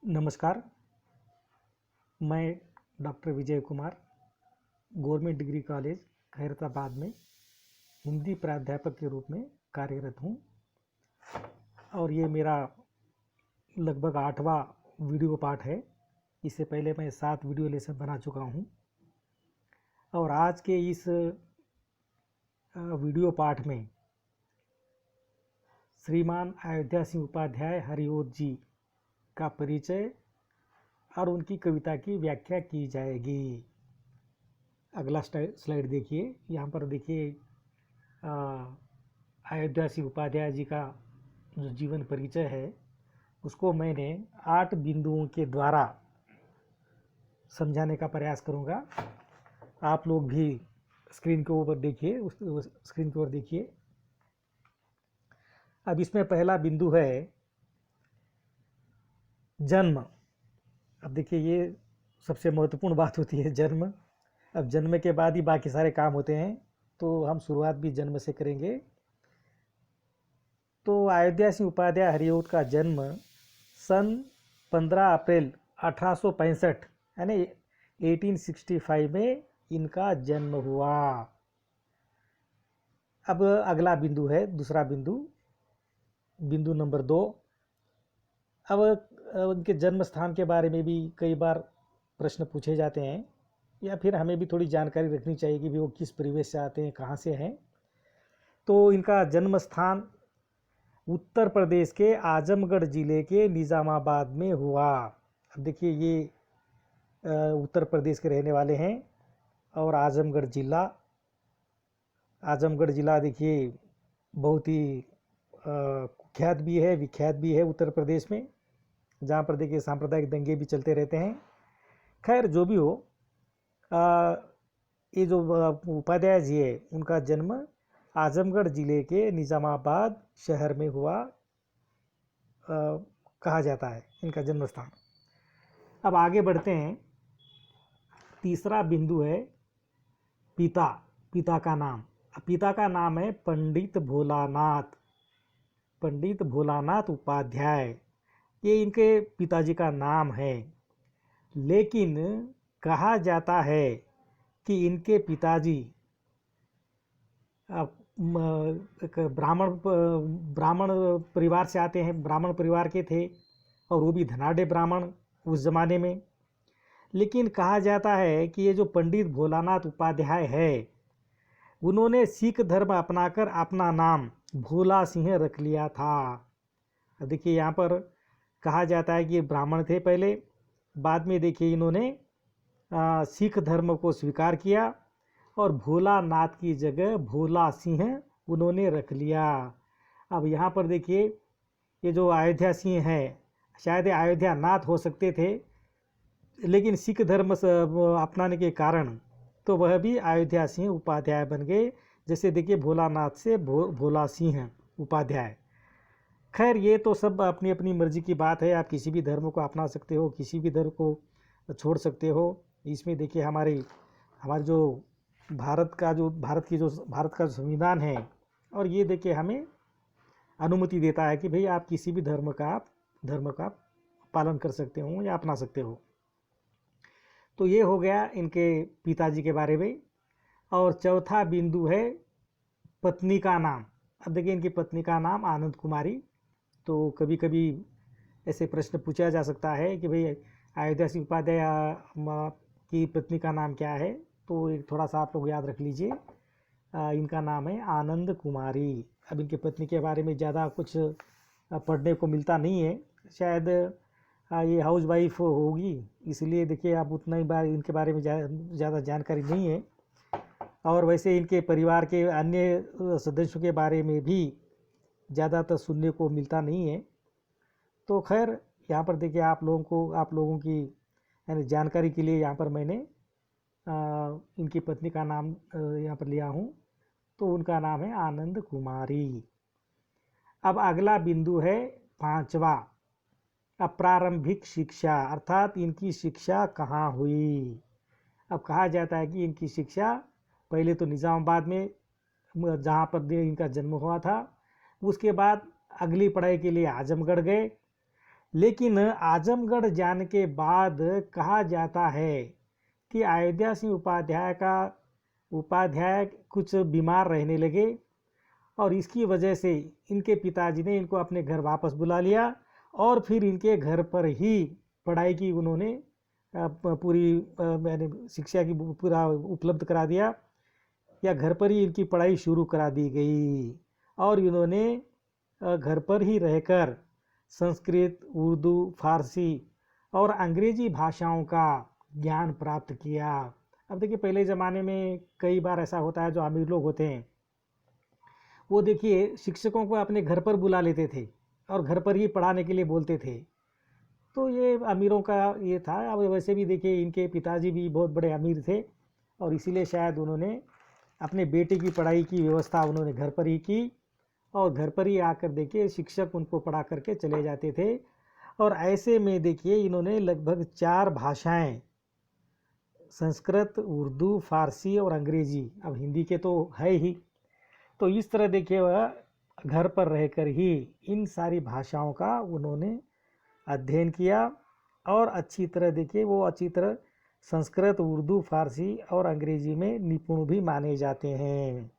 नमस्कार। मैं doctor Vijay Kumar government degree college Khairatabad में हिंदी प्राध्यापक के रूप में कार्यरत हूँ और ये मेरा लगभग 8वां वीडियो पाठ है। इससे पहले मैं 7 वीडियो लेसन बना चुका हूँ और आज के इस वीडियो पाठ में श्रीमान अयोध्या सिंह उपाध्याय हरिओत जी का परिचय और उनकी कविता की व्याख्या की जाएगी। अगला स्लाइड देखिए। यहाँ पर देखिए अयोध्या सिंह उपाध्याय जी का जो जीवन परिचय है उसको मैंने 8 बिंदुओं के द्वारा समझाने का प्रयास करूँगा। आप लोग भी स्क्रीन के ऊपर देखिए, उस स्क्रीन के ऊपर देखिए। अब इसमें पहला बिंदु है जन्म। अब देखिए ये सबसे महत्वपूर्ण बात होती है, जन्म। अब जन्म के बाद ही बाकी सारे काम होते हैं, तो हम शुरुआत भी जन्म से करेंगे। तो अयोध्या सिंह उपाध्याय हरिओत का जन्म सन 15 अप्रैल 1865 यानी 1865 में इनका जन्म हुआ। अब अगला बिंदु है दूसरा बिंदु नंबर 2। अब उनके जन्म स्थान के बारे में भी कई बार प्रश्न पूछे जाते हैं या फिर हमें भी थोड़ी जानकारी रखनी चाहिए कि वो किस परिवेश से आते हैं, कहाँ से हैं। तो इनका जन्म स्थान उत्तर प्रदेश के आजमगढ़ ज़िले के निज़ामाबाद में हुआ। अब देखिए ये उत्तर प्रदेश के रहने वाले हैं और आजमगढ़ ज़िला देखिए बहुत ही कुख्यात भी है, विख्यात भी है उत्तर प्रदेश में, जहाँ पर देखिए सांप्रदायिक दंगे भी चलते रहते हैं। खैर जो भी हो, ये जो उपाध्याय जी है उनका जन्म आजमगढ़ ज़िले के निज़ामाबाद शहर में हुआ कहा जाता है इनका जन्म स्थान। अब आगे बढ़ते हैं। तीसरा बिंदु है पिता का नाम। पिता का नाम है पंडित भोलानाथ उपाध्याय। ये इनके पिताजी का नाम है, लेकिन कहा जाता है कि इनके पिताजी एक ब्राह्मण परिवार से आते हैं, ब्राह्मण परिवार के थे और वो भी धनाढ़ ब्राह्मण उस ज़माने में। लेकिन कहा जाता है कि ये जो पंडित भोलानाथ उपाध्याय है उन्होंने सिख धर्म अपनाकर अपना नाम भोला सिंह रख लिया था। देखिए यहाँ पर कहा जाता है कि ये ब्राह्मण थे पहले, बाद में देखिए इन्होंने सिख धर्म को स्वीकार किया और भोलानाथ की जगह भोला सिंह उन्होंने रख लिया। अब यहाँ पर देखिए ये जो अयोध्या सिंह है, शायद अयोध्या नाथ हो सकते थे, लेकिन सिख धर्म अपनाने के कारण तो वह भी अयोध्या सिंह उपाध्याय बन गए। जैसे देखिए भोलानाथ से भोला सिंह उपाध्याय। खैर ये तो सब अपनी अपनी मर्जी की बात है, आप किसी भी धर्म को अपना सकते हो, किसी भी धर्म को छोड़ सकते हो। इसमें देखिए हमारे जो भारत का जो संविधान है, और ये देखिए हमें अनुमति देता है कि भाई आप किसी भी धर्म का पालन कर सकते हो या अपना सकते हो। तो ये हो गया इनके पिताजी के बारे में। और चौथा बिंदु है पत्नी का नाम। अब देखिए इनकी पत्नी का नाम आनंद कुमारी। तो कभी कभी ऐसे प्रश्न पूछा जा सकता है कि भाई अयोध्या सिंह उपाध्याय की पत्नी का नाम क्या है, तो एक थोड़ा सा आप लोग याद रख लीजिए, इनका नाम है आनंद कुमारी। अब इनके पत्नी के बारे में ज़्यादा कुछ पढ़ने को मिलता नहीं है, शायद ये हाउस वाइफ होगी, इसलिए देखिए आप उतना ही बार इनके बारे में ज़्यादा जानकारी नहीं है। और वैसे इनके परिवार के अन्य सदस्यों के बारे में भी ज़्यादातर सुनने को मिलता नहीं है। तो खैर यहाँ पर देखिए आप लोगों की यानी जानकारी के लिए यहाँ पर मैंने इनकी पत्नी का नाम यहाँ पर लिया हूँ, तो उनका नाम है आनंद कुमारी। अब अगला बिंदु है 5वां, प्रारंभिक शिक्षा, अर्थात इनकी शिक्षा कहाँ हुई। अब कहा जाता है कि इनकी शिक्षा पहले तो निज़ामाबाद में जहाँ पर इनका जन्म हुआ था, उसके बाद अगली पढ़ाई के लिए आजमगढ़ गए। लेकिन आजमगढ़ जाने के बाद कहा जाता है कि अयोध्या सिंह उपाध्याय कुछ बीमार रहने लगे और इसकी वजह से इनके पिताजी ने इनको अपने घर वापस बुला लिया और फिर इनके घर पर ही पढ़ाई की उन्होंने पूरी मैंने शिक्षा की पूरा उपलब्ध करा दिया, या घर पर ही इनकी पढ़ाई शुरू करा दी गई और इन्होंने घर पर ही रहकर संस्कृत, उर्दू, फारसी और अंग्रेजी भाषाओं का ज्ञान प्राप्त किया। अब देखिए पहले ज़माने में कई बार ऐसा होता है, जो अमीर लोग होते हैं वो देखिए शिक्षकों को अपने घर पर बुला लेते थे और घर पर ही पढ़ाने के लिए बोलते थे। तो ये अमीरों का ये था। अब वैसे भी देखिए इनके पिताजी भी बहुत बड़े अमीर थे और इसीलिए शायद उन्होंने अपने बेटे की पढ़ाई की व्यवस्था उन्होंने घर पर ही की और घर पर ही आकर देखिए शिक्षक उनको पढ़ा करके चले जाते थे। और ऐसे में देखिए इन्होंने लगभग 4 भाषाएं, संस्कृत, उर्दू, फारसी और अंग्रेजी, अब हिंदी के तो है ही, तो इस तरह देखिए वह घर पर रहकर ही इन सारी भाषाओं का उन्होंने अध्ययन किया और अच्छी तरह देखिए वो अच्छी तरह संस्कृत, उर्दू, फारसी और अंग्रेजी में निपुण भी माने जाते हैं।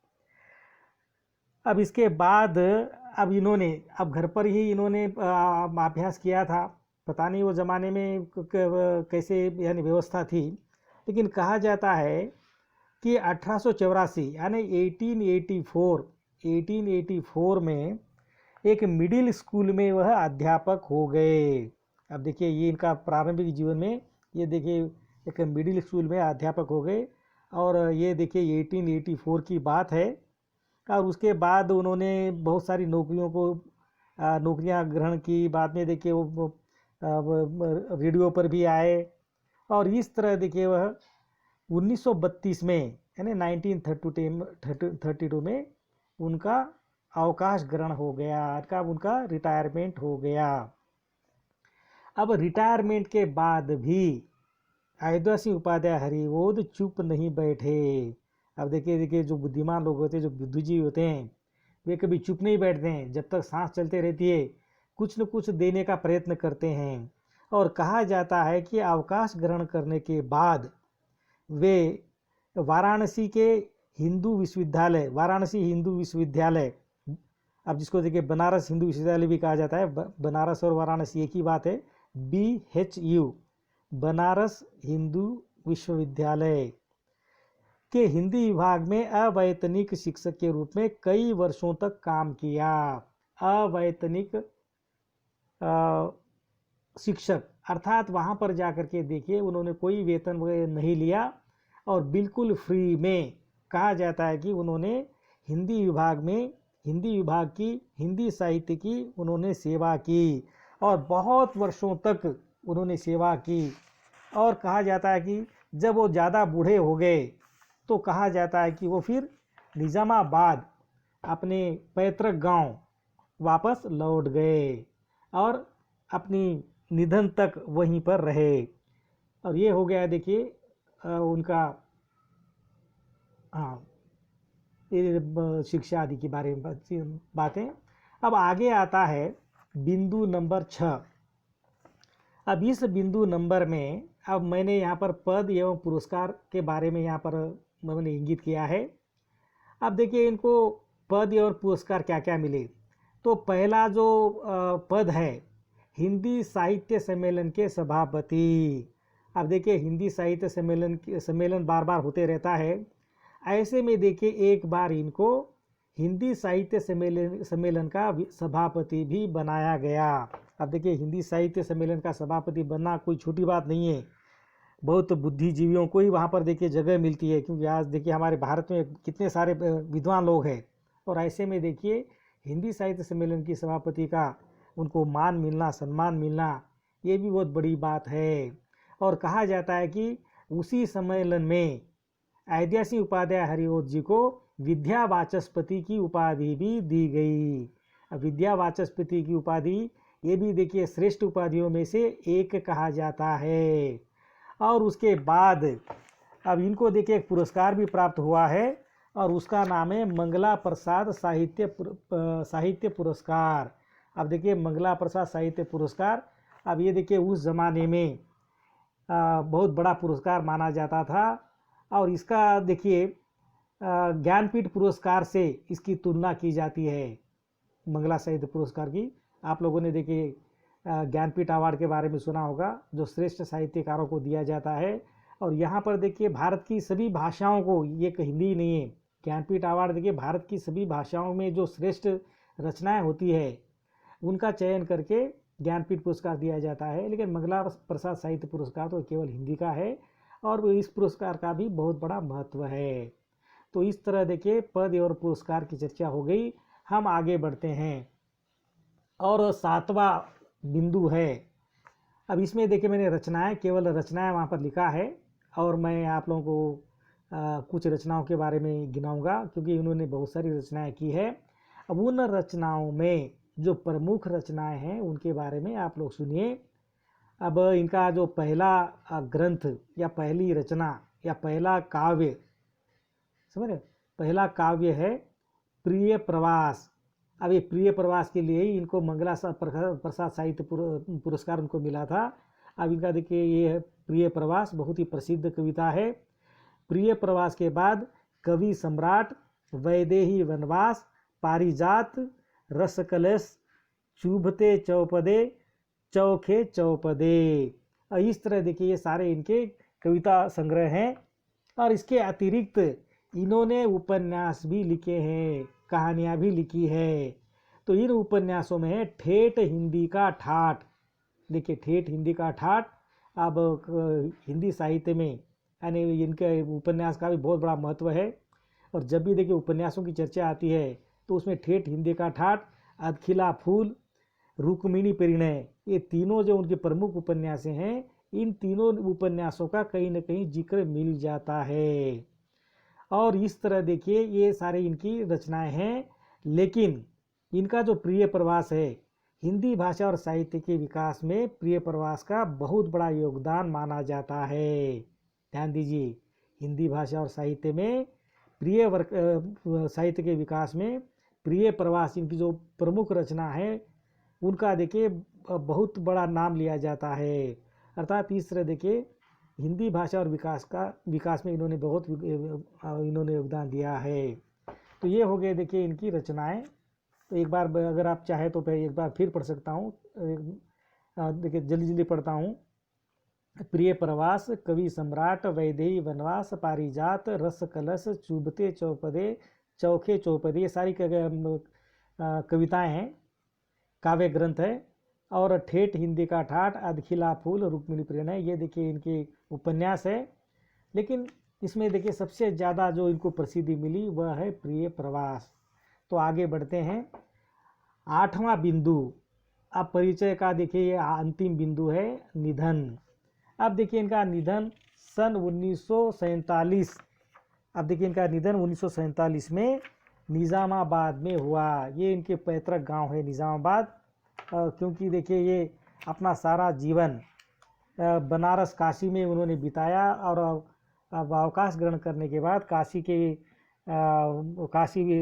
अब इसके बाद अब इन्होंने घर पर ही इन्होंने अभ्यास किया था। पता नहीं वो ज़माने में कैसे यानी व्यवस्था थी, लेकिन कहा जाता है कि 1884 यानी 1884 में एक मिडिल स्कूल में वह अध्यापक हो गए। अब देखिए ये इनका प्रारंभिक जीवन में ये देखिए एक मिडिल स्कूल में अध्यापक हो गए और ये देखिए 1884 की बात है। और उसके बाद उन्होंने बहुत सारी नौकरियां ग्रहण की। बाद में देखिए वो रेडियो पर भी आए और इस तरह देखिए वह 1932 में यानी 1932 में उनका अवकाश ग्रहण हो गया, उनका रिटायरमेंट हो गया। अब रिटायरमेंट के बाद भी अयोध्या सिंह उपाध्याय हरिवोद चुप नहीं बैठे। अब देखिए जो बुद्धिमान लोग होते हैं, जो बुद्धिजीवी होते हैं, वे कभी चुप नहीं बैठते हैं। जब तक सांस चलते रहती है कुछ न कुछ देने का प्रयत्न करते हैं। और कहा जाता है कि अवकाश ग्रहण करने के बाद वे वाराणसी के वाराणसी हिंदू विश्वविद्यालय, अब जिसको देखिए बनारस हिंदू विश्वविद्यालय भी कहा जाता है, बनारस और वाराणसी एक ही बात है, BHU बनारस हिंदू विश्वविद्यालय के हिंदी विभाग में अवैतनिक शिक्षक के रूप में कई वर्षों तक काम किया। अवैतनिक शिक्षक अर्थात वहाँ पर जाकर के देखिए उन्होंने कोई वेतन वगैरह नहीं लिया और बिल्कुल फ्री में, कहा जाता है कि उन्होंने हिंदी विभाग की हिंदी साहित्य की उन्होंने सेवा की और बहुत वर्षों तक उन्होंने सेवा की। और कहा जाता है कि जब वो ज़्यादा बूढ़े हो गए तो कहा जाता है कि वो फिर निज़ामाबाद अपने पैतृक गांव वापस लौट गए और अपनी निधन तक वहीं पर रहे। और ये हो गया देखिए उनका शिक्षा आदि के बारे में बातें। अब आगे आता है बिंदु नंबर 6। अब इस बिंदु नंबर में अब मैंने यहाँ पर पद एवं पुरस्कार के बारे में यहाँ पर मैंने इंगित किया है। अब देखिए इनको पद एवं पुरस्कार क्या क्या मिले। तो पहला जो पद है हिंदी साहित्य सम्मेलन के सभापति। अब देखिए हिंदी साहित्य सम्मेलन बार बार होते रहता है। ऐसे में देखिए एक बार इनको हिंदी साहित्य सम्मेलन का सभापति भी बनाया गया। अब देखिए हिंदी साहित्य सम्मेलन का सभापति बनना कोई छोटी बात नहीं है। बहुत बुद्धिजीवियों को ही वहाँ पर देखिए जगह मिलती है, क्योंकि आज देखिए हमारे भारत में कितने सारे विद्वान लोग हैं। और ऐसे में देखिए हिंदी साहित्य सम्मेलन की सभापति का उनको मान मिलना, सम्मान मिलना, ये भी बहुत बड़ी बात है। और कहा जाता है कि उसी सम्मेलन में अयोध्या सिंह उपाध्याय हरिवोद जी को विद्या वाचस्पति की उपाधि भी दी गई। विद्या वाचस्पति की उपाधि ये भी देखिए श्रेष्ठ उपाधियों में से एक कहा जाता है। और उसके बाद अब इनको देखिए एक पुरस्कार भी प्राप्त हुआ है और उसका नाम है मंगला प्रसाद साहित्य पुरस्कार। अब देखिए मंगला प्रसाद साहित्य पुरस्कार अब ये देखिए उस ज़माने में बहुत बड़ा पुरस्कार माना जाता था, और इसका देखिए ज्ञानपीठ पुरस्कार से इसकी तुलना की जाती है, मंगला साहित्य पुरस्कार की। आप लोगों ने देखिए ज्ञानपीठ अवार्ड के बारे में सुना होगा, जो श्रेष्ठ साहित्यकारों को दिया जाता है। और यहाँ पर देखिए भारत की सभी भाषाओं को, ये हिंदी ही नहीं है, ज्ञानपीठ अवार्ड देखिए भारत की सभी भाषाओं में जो श्रेष्ठ रचनाएं होती है उनका चयन करके ज्ञानपीठ पुरस्कार दिया जाता है। लेकिन मंगला प्रसाद साहित्य पुरस्कार तो केवल हिंदी का है, और इस पुरस्कार का भी बहुत बड़ा महत्व है। तो इस तरह देखिए पद और पुरस्कार की चर्चा हो गई। हम आगे बढ़ते हैं, और 7वां बिंदु है। अब इसमें देखिए मैंने रचनाएं, केवल रचनाएं वहाँ पर लिखा है, और मैं आप लोगों को कुछ रचनाओं के बारे में गिनाऊंगा, क्योंकि उन्होंने बहुत सारी रचनाएं की है। अब उन रचनाओं में जो प्रमुख रचनाएं हैं उनके बारे में आप लोग सुनिए। अब इनका जो पहला ग्रंथ या पहली रचना या पहला काव्य, समझ रहे, पहला काव्य है प्रिय प्रवास। अब ये प्रिय प्रवास के लिए ही इनको मंगला प्रसाद साहित्य पुरस्कार उनको मिला था। अब इनका देखिए ये है प्रिय प्रवास, बहुत ही प्रसिद्ध कविता है। प्रिय प्रवास के बाद कवि सम्राट, वैदेही वनवास, पारिजात, रसकलश, चुभते चौपदे, चौखे चौपदे। इस तरह देखिए ये सारे इनके कविता संग्रह हैं। और इसके अतिरिक्त इन्होंने उपन्यास भी लिखे हैं, कहानियाँ भी लिखी है। तो इन उपन्यासों में है ठेठ हिंदी का ठाठ। देखिए ठेठ हिंदी का ठाठ, अब हिंदी साहित्य में यानी इनके उपन्यास का भी बहुत बड़ा महत्व है। और जब भी देखिए उपन्यासों की चर्चा आती है तो उसमें ठेठ हिंदी का ठाठ, अदखिला फूल, रुक्मिणी परिणय, ये तीनों जो उनके प्रमुख उपन्यास हैं, इन तीनों उपन्यासों का कहीं न कहीं जिक्र मिल जाता है। और इस तरह देखिए ये सारे इनकी रचनाएं हैं। लेकिन इनका जो प्रिय प्रवास है, हिंदी भाषा और साहित्य के विकास में प्रिय प्रवास का बहुत बड़ा योगदान माना जाता है। ध्यान दीजिए, हिंदी भाषा और साहित्य में प्रिय साहित्य के विकास में प्रिय प्रवास, इनकी जो प्रमुख रचना है उनका देखिए बहुत बड़ा नाम लिया जाता है। अर्थात इस तरह देखिए हिंदी भाषा और विकास में इन्होंने बहुत इन्होंने योगदान दिया है। तो ये हो गए देखिए इनकी रचनाएं। तो एक बार अगर आप चाहे तो एक बार फिर पढ़ सकता हूँ। देखिए जल्दी जल्दी पढ़ता हूँ। प्रिय प्रवास, कवि सम्राट, वैदेही वनवास, पारिजात, रस कलश, चुभते चौपदे, चौखे चौपदे, ये सारी कविताएं हैं, काव्य ग्रंथ है। और ठेठ हिंदी का ठाठ, अदखिला फूल, रुक्मिणी परिणय, ये देखिए इनके उपन्यास है। लेकिन इसमें देखिए सबसे ज़्यादा जो इनको प्रसिद्धि मिली वह है प्रिय प्रवास। तो आगे बढ़ते हैं। 8वां बिंदु, अब परिचय का देखिए ये अंतिम बिंदु है, निधन। अब देखिए इनका निधन सन 1947, अब देखिए इनका निधन 1947 में निज़ामाबाद में हुआ। ये इनके पैतृक गांव है निज़ामाबाद। क्योंकि देखिए ये अपना सारा जीवन बनारस काशी में उन्होंने बिताया, और अवकाश ग्रहण करने के बाद काशी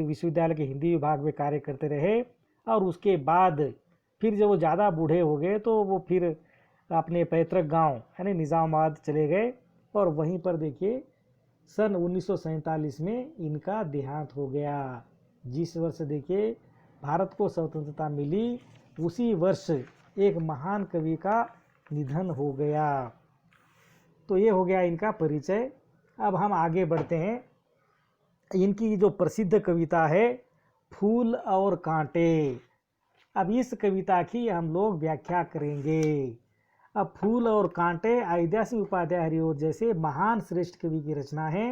विश्वविद्यालय के हिंदी विभाग में कार्य करते रहे। और उसके बाद फिर जब वो ज़्यादा बूढ़े हो गए तो वो फिर अपने पैतृक गांव यानी निज़ामाबाद चले गए। और वहीं पर देखिए सन 1947 में इनका देहांत हो गया। जिस वर्ष देखिए भारत को स्वतंत्रता मिली, उसी वर्ष एक महान कवि का निधन हो गया। तो ये हो गया इनका परिचय। अब हम आगे बढ़ते हैं। इनकी जो प्रसिद्ध कविता है फूल और कांटे, अब इस कविता की हम लोग व्याख्या करेंगे। अब फूल और कांटे अयोध्या सिंह उपाध्याय हरिओर जैसे महान श्रेष्ठ कवि की रचना है।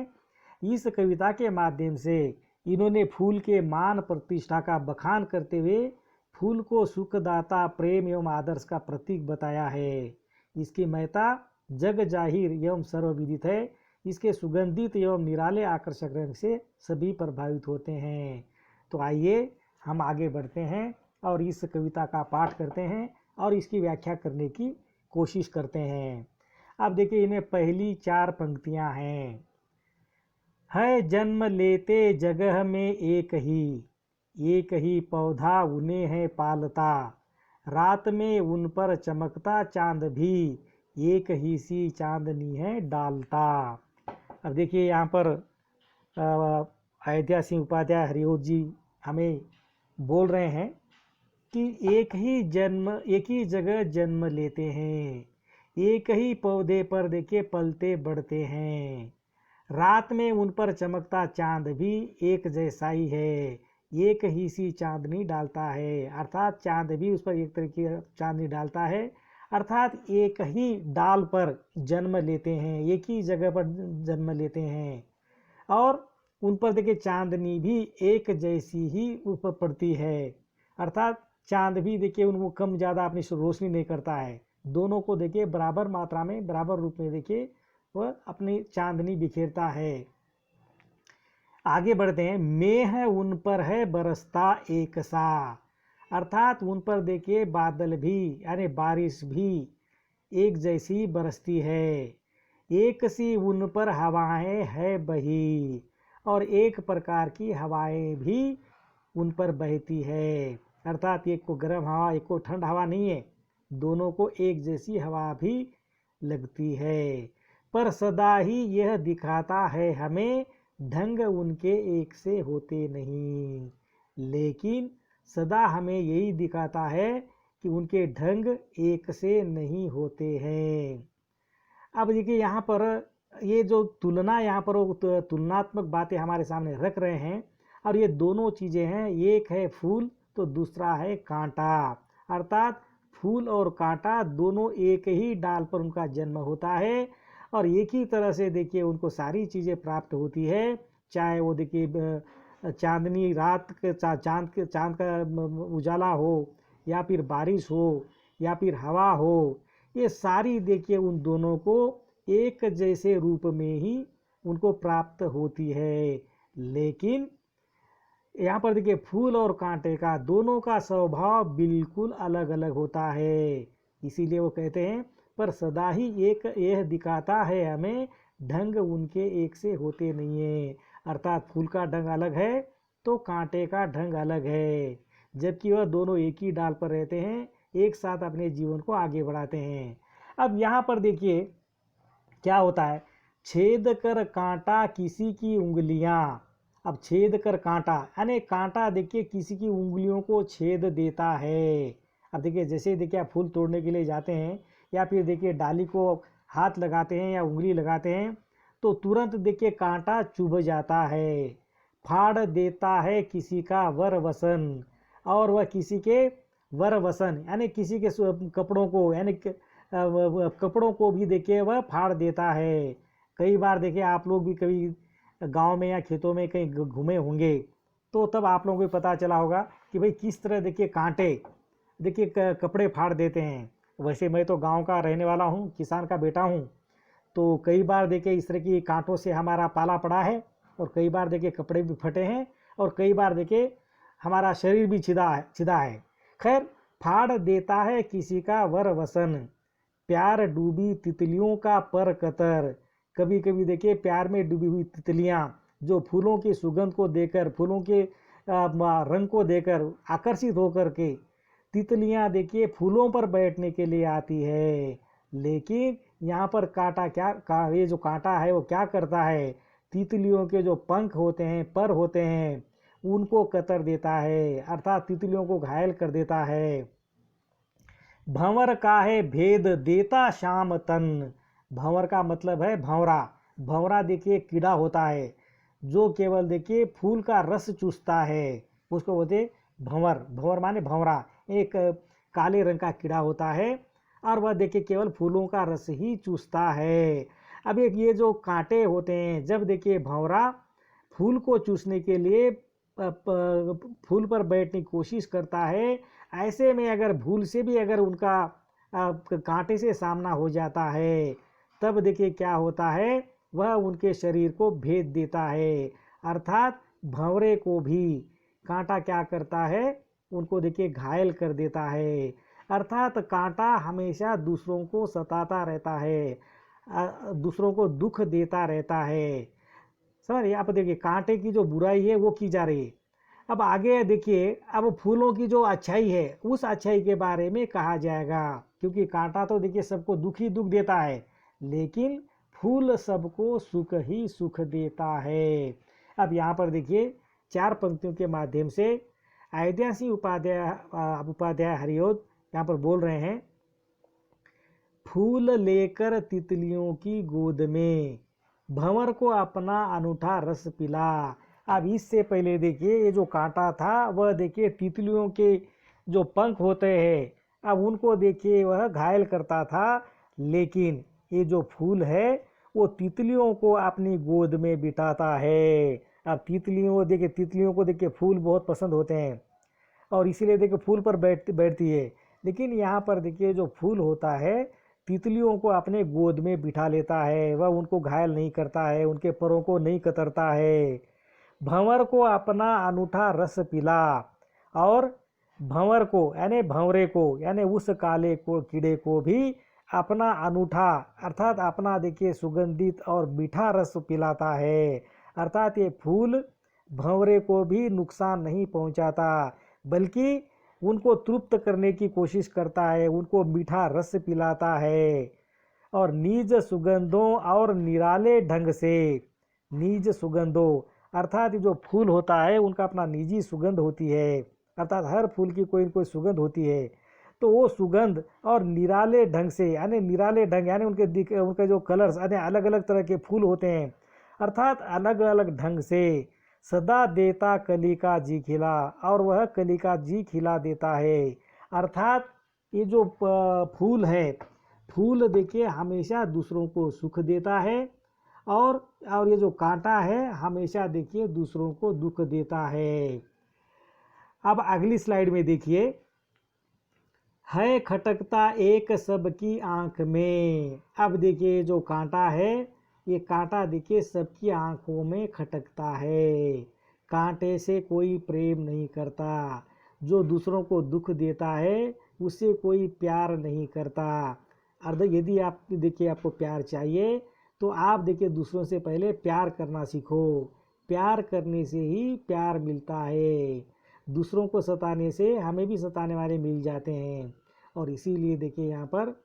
इस कविता के माध्यम से इन्होंने फूल के मान प्रतिष्ठा का बखान करते हुए फूल को सुखदाता, प्रेम एवं आदर्श का प्रतीक बताया है। इसकी महत्ता जग जाहिर एवं सर्वविदित है। इसके सुगंधित एवं निराले आकर्षक रंग से सभी प्रभावित होते हैं। तो आइए हम आगे बढ़ते हैं और इस कविता का पाठ करते हैं और इसकी व्याख्या करने की कोशिश करते हैं। अब देखिए इनमें पहली 4 पंक्तियां हैं। है जन्म लेते जगह में एक ही पौधा उन्हें है पालता, रात में उन पर चमकता चांद भी एक ही सी चांदनी है डालता। अब देखिए यहाँ पर अयोध्या सिंह उपाध्याय हरिओ जी हमें बोल रहे हैं कि एक ही जगह जन्म लेते हैं, एक ही पौधे पर देखिए पलते बढ़ते हैं, रात में उन पर चमकता चांद भी एक जैसा ही है, एक ही सी चांदनी डालता है। अर्थात चांद भी उस पर एक तरह की चांदनी डालता है, अर्थात एक ही डाल पर जन्म लेते हैं, एक ही जगह पर जन्म लेते हैं, और उन पर देखिए चांदनी भी एक जैसी ही ऊपर पड़ती है। अर्थात चांद भी देखिए उनको कम ज़्यादा अपनी रोशनी नहीं करता है, दोनों को देखिए बराबर मात्रा में बराबर रूप में देखिए वह अपनी चांदनी बिखेरता है। आगे बढ़ते हैं। मेह उन पर है बरसता एक सा, अर्थात उन पर देखिए बादल भी यानी बारिश भी एक जैसी बरसती है, एक सी उन पर हवाएं है बही, और एक प्रकार की हवाएं भी उन पर बहती है। अर्थात एक को गर्म हवा एक को ठंड हवा नहीं है, दोनों को एक जैसी हवा भी लगती है। पर सदा ही यह दिखाता है हमें ढंग उनके एक से होते नहीं, लेकिन सदा हमें यही दिखाता है कि उनके ढंग एक से नहीं होते हैं। अब देखिए यहाँ पर ये जो तुलना यहाँ पर वो तुलनात्मक बातें हमारे सामने रख रहे हैं, और ये दोनों चीज़ें हैं, एक है फूल तो दूसरा है कांटा। अर्थात फूल और कांटा दोनों एक ही डाल पर उनका जन्म होता है, और एक ही तरह से देखिए उनको सारी चीज़ें प्राप्त होती है, चाहे वो देखिए चांदनी रात के चांद का उजाला हो, या फिर बारिश हो, या फिर हवा हो, ये सारी देखिए उन दोनों को एक जैसे रूप में ही उनको प्राप्त होती है। लेकिन यहाँ पर देखिए फूल और कांटे का दोनों का स्वभाव बिल्कुल अलग अलग होता है, इसीलिए वो कहते हैं पर सदा ही एक यह दिखाता है हमें ढंग उनके एक से होते नहीं है। अर्थात फूल का ढंग अलग है तो कांटे का ढंग अलग है, जबकि वह दोनों एक ही डाल पर रहते हैं, एक साथ अपने जीवन को आगे बढ़ाते हैं। अब यहाँ पर देखिए क्या होता है, छेद कर कांटा किसी की उंगलियां। अब छेद कर कांटा यानी कांटा देखिए किसी की उंगलियों को छेद देता है। अब देखिए जैसे देखिए आप फूल तोड़ने के लिए जाते हैं, या फिर देखिए डाली को हाथ लगाते हैं या उंगली लगाते हैं, तो तुरंत देखिए कांटा चुभ जाता है, फाड़ देता है किसी का वर वसन, और वह किसी के वर वसन यानी किसी के कपड़ों को यानी कपड़ों को भी देखिए वह फाड़ देता है। कई बार देखिए आप लोग भी कभी गांव में या खेतों में कहीं घूमे होंगे, तो तब आप लोगों को पता चला होगा कि भाई किस तरह देखिए कांटे देखिए कपड़े फाड़ देते हैं। वैसे मैं तो गांव का रहने वाला हूँ, किसान का बेटा हूँ, तो कई बार देखिए इस तरह की कांटों से हमारा पाला पड़ा है, और कई बार देखिए कपड़े भी फटे हैं, और कई बार देखिए हमारा शरीर भी छिदा है। खैर, फाड़ देता है किसी का वर वसन, प्यार डूबी तितलियों का पर कतर। कभी कभी देखिए प्यार में डूबी हुई तितलियां जो फूलों की सुगंध को देकर, फूलों के रंग को देकर आकर्षित होकर के तितलियां देखिए फूलों पर बैठने के लिए आती है, लेकिन यहाँ पर ये जो कांटा है वो क्या करता है, तितलियों के जो पंख होते हैं, पर होते हैं, उनको कतर देता है, अर्थात तितलियों को घायल कर देता है। भंवर का है भेद देता शाम तन। भंवर का मतलब है भंवरा। भंवरा देखिए कीड़ा होता है जो केवल देखिए फूल का रस चूसता है, उसको बोलते भंवर। भंवर माने भंवरा, एक काले रंग का कीड़ा होता है, और वह देखिए केवल फूलों का रस ही चूसता है। अब एक ये जो कांटे होते हैं, जब देखिए भंवरा फूल को चूसने के लिए फूल पर बैठने की कोशिश करता है, ऐसे में अगर भूल से भी अगर उनका कांटे से सामना हो जाता है, तब देखिए क्या होता है, वह उनके शरीर को भेद देता है। अर्थात भंवरे को भी कांटा क्या करता है, उनको देखिए घायल कर देता है। अर्थात कांटा हमेशा दूसरों को सताता रहता है, दूसरों को दुख देता रहता है। समझ रहे, आप देखिए कांटे की जो बुराई है वो की जा रही है, अब आगे देखिए, अब फूलों की जो अच्छाई है उस अच्छाई के बारे में कहा जाएगा, क्योंकि कांटा तो देखिए सबको दुख ही दुख देता है, लेकिन फूल सबको सुख ही सुख देता है। अब यहाँ पर देखिए 4 पंक्तियों के माध्यम से अयोध्या सिंह उपाध्याय हरिओद यहाँ पर बोल रहे हैं, फूल लेकर तितलियों की गोद में भंवर को अपना अनूठा रस पिला। अब इससे पहले देखिए ये जो कांटा था वह देखिए तितलियों के जो पंख होते हैं, अब उनको देखिए वह घायल करता था, लेकिन ये जो फूल है वो तितलियों को अपनी गोद में बिठाता है। अब तितलियों को देखिए फूल बहुत पसंद होते हैं और इसीलिए देखिए फूल पर बैठती है, लेकिन यहाँ पर देखिए जो फूल होता है तितलियों को अपने गोद में बिठा लेता है, वह उनको घायल नहीं करता है, उनके परों को नहीं कतरता है। भंवर को अपना अनूठा रस पिला, और भंवर को यानी भंवरे को यानी उस काले को कीड़े को भी अपना अनूठा अर्थात अपना देखिए सुगंधित और मीठा रस पिलाता है। अर्थात ये फूल भंवरे को भी नुकसान नहीं पहुंचाता, बल्कि उनको तृप्त करने की कोशिश करता है, उनको मीठा रस पिलाता है। और निज सुगंधों और निराले ढंग से, निज सुगंधों अर्थात जो फूल होता है उनका अपना निजी सुगंध होती है, अर्थात हर फूल की कोई न कोई सुगंध होती है, तो वो सुगंध और निराले ढंग से यानी निराले ढंग यानी उनके जो कलर्स यानी अलग अलग तरह के फूल होते हैं, अर्थात अलग अलग ढंग से सदा देता कली का जी खिला, और वह कली का जी खिला देता है। अर्थात ये जो फूल है, फूल देखिए हमेशा दूसरों को सुख देता है, और ये जो कांटा है हमेशा देखिए दूसरों को दुख देता है। अब अगली स्लाइड में देखिए, है खटकता एक सबकी आंख में। अब देखिए जो कांटा है, ये कांटा देखिए सबकी आंखों में खटकता है। कांटे से कोई प्रेम नहीं करता, जो दूसरों को दुख देता है उससे कोई प्यार नहीं करता। यदि आप देखिए आपको प्यार चाहिए तो आप देखिए दूसरों से पहले प्यार करना सीखो, प्यार करने से ही प्यार मिलता है। दूसरों को सताने से हमें भी सताने वाले मिल जाते हैं, और इसीलिए देखिए यहाँ पर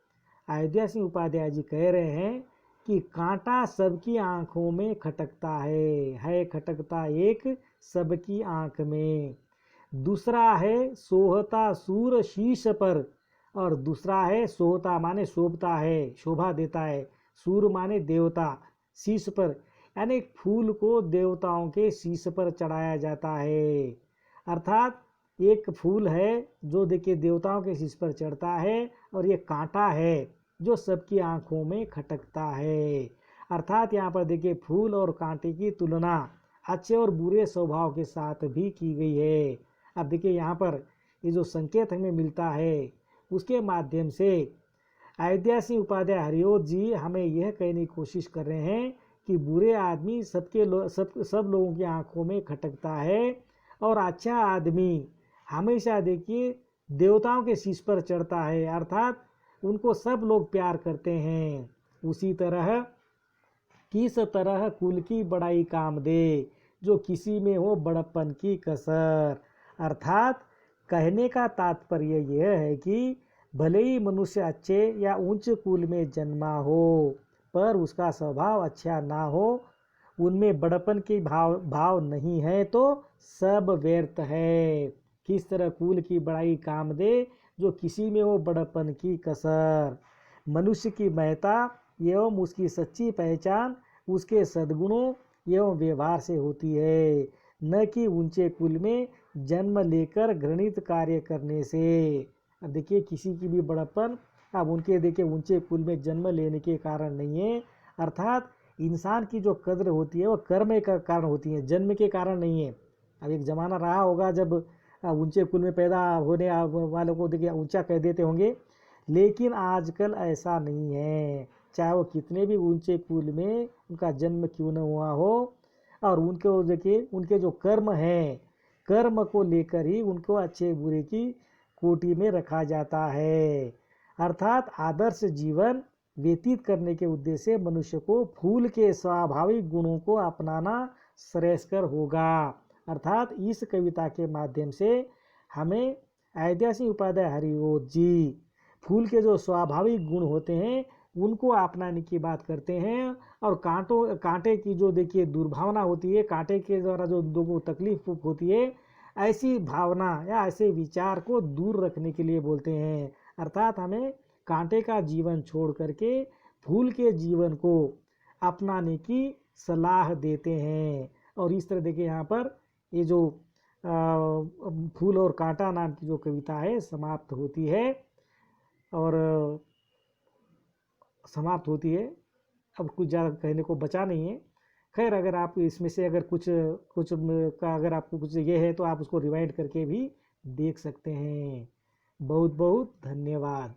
अयोध्या सिंह उपाध्याय जी कह रहे हैं कि कांटा सबकी आंखों में खटकता है खटकता एक सबकी आंख में। दूसरा है सोहता सूर शीश पर, और दूसरा है सोहता माने शोभता है, शोभा देता है, सूर माने देवता, शीश पर यानी फूल को देवताओं के शीश पर चढ़ाया जाता है। अर्थात एक फूल है जो देखिए देवताओं के शीश पर चढ़ता है, और ये कांटा है जो सबकी आंखों में खटकता है। अर्थात यहाँ पर देखिए फूल और कांटे की तुलना अच्छे और बुरे स्वभाव के साथ भी की गई है। अब देखिए यहाँ पर ये जो संकेत हमें मिलता है उसके माध्यम से अयोध्या सिंह उपाध्याय हरिओद जी हमें यह कहने की कोशिश कर रहे हैं कि बुरे आदमी सब लोगों की आंखों में खटकता है, और अच्छा आदमी हमेशा देखिए देवताओं के शीश पर चढ़ता है, अर्थात उनको सब लोग प्यार करते हैं। उसी तरह किस तरह कुल की बड़ाई काम दे, जो किसी में हो बड़प्पन की कसर। अर्थात कहने का तात्पर्य यह है कि भले ही मनुष्य अच्छे या उच्च कुल में जन्मा हो, पर उसका स्वभाव अच्छा ना हो, उनमें बड़प्पन की भाव नहीं है, तो सब व्यर्थ है। किस तरह कुल की बड़ाई काम दे, जो किसी में हो बड़प्पन की कसर। मनुष्य की महत्ता एवं उसकी सच्ची पहचान उसके सद्गुणों एवं व्यवहार से होती है, न कि ऊंचे कुल में जन्म लेकर घृणित कार्य करने से। अब देखिए किसी की भी बड़प्पन अब उनके देखिए ऊंचे कुल में जन्म लेने के कारण नहीं है, अर्थात इंसान की जो कद्र होती है वो कर्म के कारण होती है, जन्म के कारण नहीं है। अब एक ज़माना रहा होगा जब ऊंचे कुल में पैदा होने वालों को देखिए ऊंचा कह देते होंगे, लेकिन आजकल ऐसा नहीं है। चाहे वो कितने भी ऊंचे कुल में उनका जन्म क्यों न हुआ हो, और उनको देखिए उनके जो कर्म हैं, कर्म को लेकर ही उनको अच्छे बुरे की कोटि में रखा जाता है। अर्थात आदर्श जीवन व्यतीत करने के उद्देश्य से मनुष्य को फूल के स्वाभाविक गुणों को अपनाना श्रेयस्कर होगा। अर्थात इस कविता के माध्यम से हमें अयोध्या सिंह उपाध्याय हरिओत जी फूल के जो स्वाभाविक गुण होते हैं उनको अपनाने की बात करते हैं, और कांटे की जो देखिए दुर्भावना होती है, कांटे के द्वारा जो लोगों को तकलीफ होती है, ऐसी भावना या ऐसे विचार को दूर रखने के लिए बोलते हैं। अर्थात हमें कांटे का जीवन छोड़ करके फूल के जीवन को अपनाने की सलाह देते हैं। और इस तरह देखिए यहाँ पर ये जो फूल और कांटा नाम की जो कविता है समाप्त होती है, और समाप्त होती है। अब कुछ ज़्यादा कहने को बचा नहीं है। खैर, अगर आप इसमें से अगर कुछ कुछ का अगर आपको कुछ ये है तो आप उसको रिवाइंड करके भी देख सकते हैं। बहुत बहुत धन्यवाद।